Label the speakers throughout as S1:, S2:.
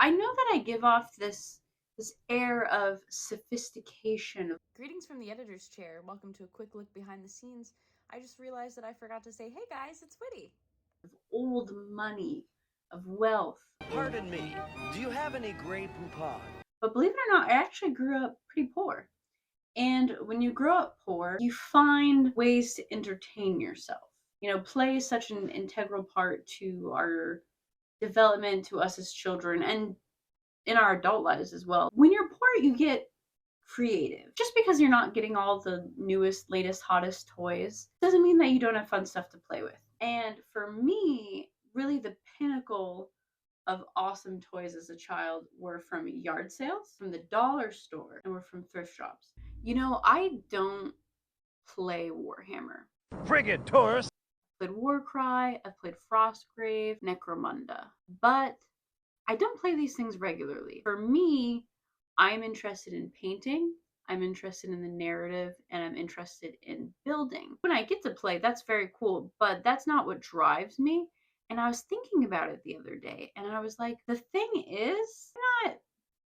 S1: I know that I give off this air of sophistication.
S2: Greetings from the editor's chair. Welcome to a quick look behind the scenes. I just realized that I forgot to say, hey guys, it's Witty.
S1: Of old money, of wealth.
S3: Pardon me, do you have any Grey Poupon?
S1: But believe it or not, I actually grew up pretty poor. And when you grow up poor, you find ways to entertain yourself. Play is such an integral part to our development, to us as children, and in our adult lives as well. When you're poor, you get creative. Just because you're not getting all the newest, latest, hottest toys doesn't mean that you don't have fun stuff to play with. And for me, really the pinnacle of awesome toys as a child were from yard sales, from the dollar store, and were from thrift shops. I don't play Warhammer.
S3: Frigate tourist!
S1: I've played Warcry, I've played Frostgrave, Necromunda, but I don't play these things regularly. For me, I'm interested in painting, I'm interested in the narrative, and I'm interested in building. When I get to play, that's very cool, but that's not what drives me. And I was thinking about it the other day, and I was like, the thing is, I'm not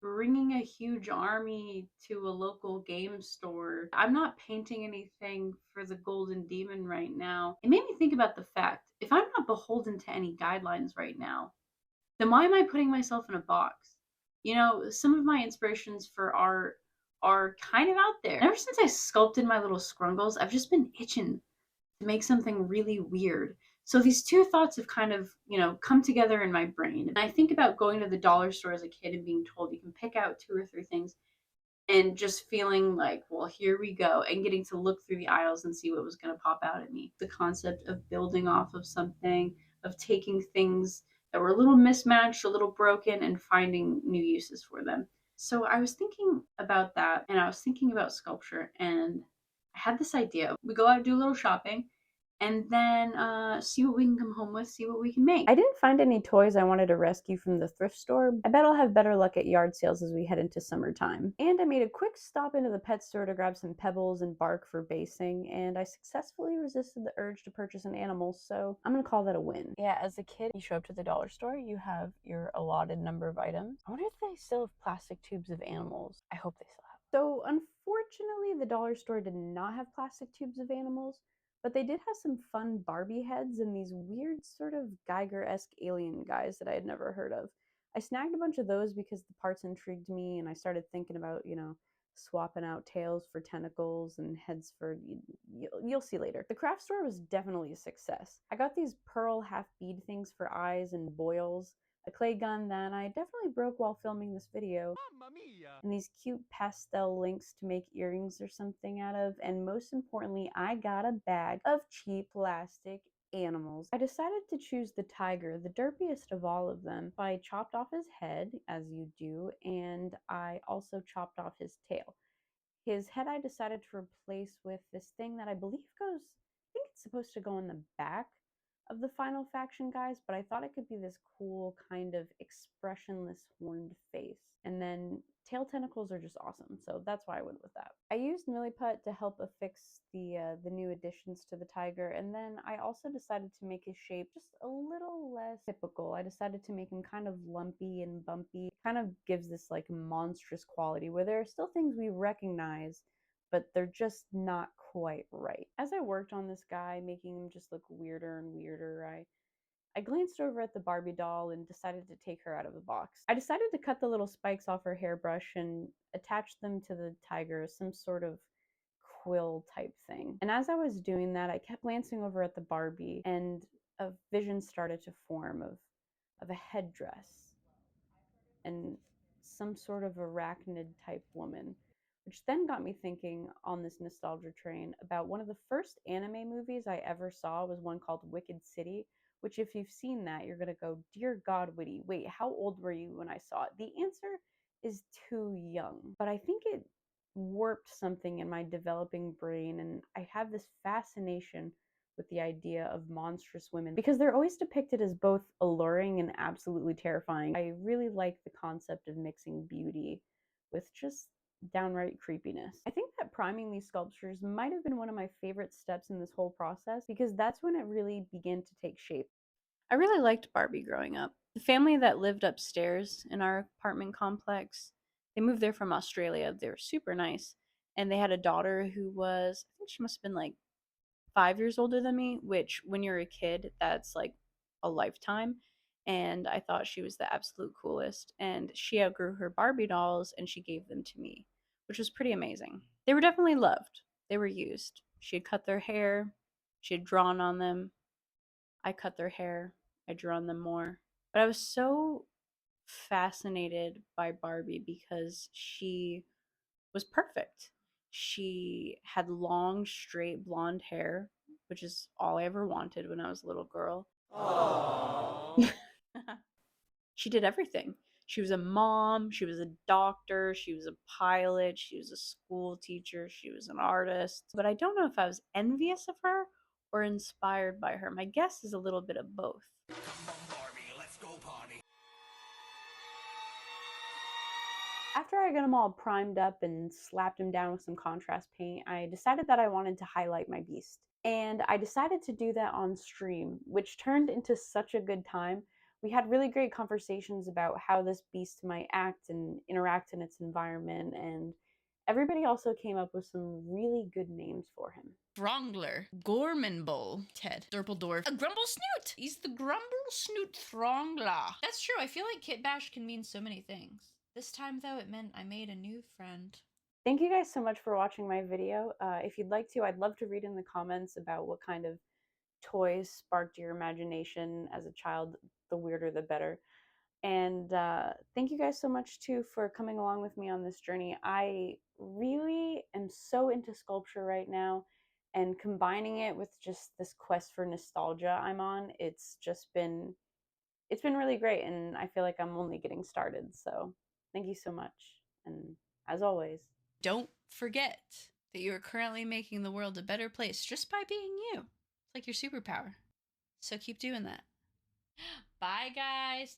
S1: bringing a huge army to a local game store. I'm not painting anything for the Golden Demon right now. It made me think about the fact if I'm not beholden to any guidelines right now, then why am I putting myself in a box? Some of my inspirations for art are kind of out there. Ever since I sculpted my little scrungles, I've just been itching to make something really weird. So these two thoughts have kind of, come together in my brain. And I think about going to the dollar store as a kid and being told you can pick out two or three things and just feeling like, well, here we go, and getting to look through the aisles and see what was going to pop out at me. The concept of building off of something, of taking things that were a little mismatched, a little broken, and finding new uses for them. So I was thinking about that, and I was thinking about sculpture, and I had this idea. We go out, do a little shopping, and then see what we can come home with, see what we can make.
S2: I didn't find any toys I wanted to rescue from the thrift store. I bet I'll have better luck at yard sales as we head into summertime. And I made a quick stop into the pet store to grab some pebbles and bark for basing, and I successfully resisted the urge to purchase an animal, so I'm gonna call that a win. Yeah, as a kid, you show up to the dollar store, you have your allotted number of items. I wonder if they still have plastic tubes of animals. I hope they still have. So unfortunately, the dollar store did not have plastic tubes of animals, but they did have some fun Barbie heads and these weird sort of Geiger-esque alien guys that I had never heard of. I snagged a bunch of those because the parts intrigued me, and I started thinking about, swapping out tails for tentacles and heads for you'll see later. The craft store was definitely a success. I got these pearl half bead things for eyes and boils, a clay gun that I definitely broke while filming this video,
S3: Mamma mia!
S2: and these cute pastel links to make earrings or something out of, and most importantly, I got a bag of cheap plastic animals. I decided to choose the tiger, the derpiest of all of them. I chopped off his head, as you do, and I also chopped off his tail. His head I decided to replace with this thing that I believe goes, I think it's supposed to go in the back of the final faction guys, but I thought it could be this cool kind of expressionless horned face. And then tail tentacles are just awesome, so that's why I went with that. I used Milliput to help affix the new additions to the tiger, and then I also decided to make his shape just a little less typical. I decided to make him kind of lumpy and bumpy. It kind of gives this like monstrous quality where there are still things we recognize, but they're just not quite right. As I worked on this guy, making him just look weirder and weirder, I glanced over at the Barbie doll and decided to take her out of the box. I decided to cut the little spikes off her hairbrush and attach them to the tiger as some sort of quill type thing. And as I was doing that, I kept glancing over at the Barbie, and a vision started to form of a headdress and some sort of arachnid type woman, which then got me thinking on this nostalgia train about one of the first anime movies I ever saw was one called Wicked City, which if you've seen that, you're going to go, dear God, Witty, wait, how old were you when I saw it? The answer is too young, but I think it warped something in my developing brain, and I have this fascination with the idea of monstrous women because they're always depicted as both alluring and absolutely terrifying. I really like the concept of mixing beauty with just downright creepiness. I think that priming these sculptures might have been one of my favorite steps in this whole process because that's when it really began to take shape. I really liked Barbie growing up. The family that lived upstairs in our apartment complex, they moved there from Australia. They were super nice. And they had a daughter who was, I think she must have been like 5 years older than me, which when you're a kid, that's like a lifetime. And I thought she was the absolute coolest. And she outgrew her Barbie dolls and she gave them to me, which was pretty amazing. They were definitely loved, they were used. She had cut their hair, she had drawn on them. I cut their hair, I drew on them more. But I was so fascinated by Barbie because she was perfect. She had long, straight blonde hair, which is all I ever wanted when I was a little girl. Aww. She did everything. She was a mom, she was a doctor, she was a pilot, she was a school teacher, she was an artist. But I don't know if I was envious of her or inspired by her. My guess is a little bit of both.
S3: Come on, Barbie, let's go party.
S2: After I got them all primed up and slapped them down with some contrast paint, I decided that I wanted to highlight my beast. And I decided to do that on stream, which turned into such a good time. We had really great conversations about how this beast might act and interact in its environment, and everybody also came up with some really good names for him.
S4: Throngler, Gormanbull, Ted, Durpledorf, a Grumble Snoot. He's the Grumble Snoot Throngler. That's true. I feel like Kitbash can mean so many things. This time, though, it meant I made a new friend.
S2: Thank you guys so much for watching my video. If you'd like to, I'd love to read in the comments about what kind of toys sparked your imagination as a child. The weirder, the better. And thank you guys so much, too, for coming along with me on this journey. I really am so into sculpture right now, and combining it with just this quest for nostalgia I'm on, it's been really great, and I feel like I'm only getting started. So thank you so much. And as always,
S4: don't forget that you are currently making the world a better place just by being you. It's like your superpower. So keep doing that. Bye, guys.